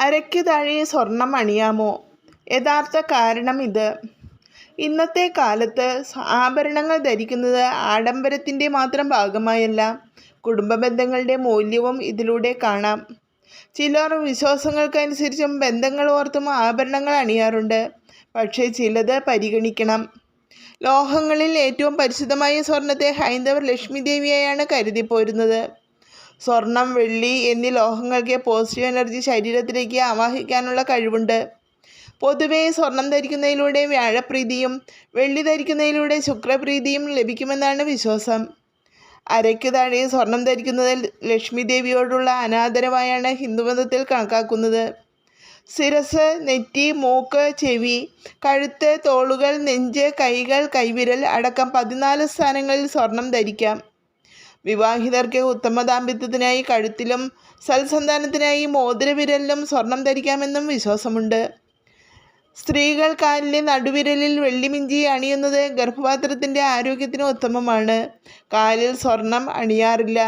അരയ്ക്ക് താഴെ സ്വർണം അണിയാമോ? യഥാർത്ഥ കാരണം ഇത്. ഇന്നത്തെ കാലത്ത് ആഭരണങ്ങൾ ധരിക്കുന്നത് ആഡംബരത്തിൻ്റെ മാത്രം ഭാഗമായല്ല, കുടുംബ ബന്ധങ്ങളുടെ മൂല്യവും ഇതിലൂടെ കാണാം. ചിലർ വിശ്വാസങ്ങൾക്കനുസരിച്ചും ബന്ധങ്ങൾ ഓർത്തും ആഭരണങ്ങൾ അണിയാറുണ്ട്. പക്ഷേ ചിലത് പരിഗണിക്കണം. ലോഹങ്ങളിൽ ഏറ്റവും പരിശുദ്ധമായ സ്വർണത്തെ ഹൈന്ദവർ ലക്ഷ്മി ദേവിയായാണ് കരുതിപ്പോരുന്നത്. സ്വർണം, വെള്ളി എന്നീ ലോഹങ്ങൾക്ക് പോസിറ്റീവ് എനർജി ശരീരത്തിലേക്ക് ആവാഹിക്കാനുള്ള കഴിവുണ്ട്. പൊതുവെ സ്വർണം ധരിക്കുന്നതിലൂടെ വ്യാഴപ്രീതിയും വെള്ളി ധരിക്കുന്നതിലൂടെ ശുക്രപ്രീതിയും ലഭിക്കുമെന്നാണ് വിശ്വാസം. അരയ്ക്ക് താഴെ സ്വർണം ധരിക്കുന്നത് ലക്ഷ്മി ദേവിയോടുള്ള അനാദരവായാണ് ഹിന്ദുമതത്തിൽ കണക്കാക്കുന്നത്. ശിരസ്, നെറ്റി, മൂക്ക്, ചെവി, കഴുത്ത്, തോളുകൾ, നെഞ്ച്, കൈകൾ, കൈവിരൽ അടക്കം 14 സ്ഥാനങ്ങളിൽ സ്വർണം ധരിക്കാം. വിവാഹിതർക്ക് ഉത്തമ ദാമ്പത്യത്തിനായി കഴുത്തിലും സൽസന്താനത്തിനായി മോതിരവിരലിലും സ്വർണം ധരിക്കാമെന്നും വിശ്വാസമുണ്ട്. സ്ത്രീകൾ കാലിലെ നടുവിരലിൽ വെള്ളിമിഞ്ചി അണിയുന്നത് ഗർഭപാത്രത്തിൻ്റെ ആരോഗ്യത്തിന് ഉത്തമമാണ്. കാലിൽ സ്വർണം അണിയാറില്ല.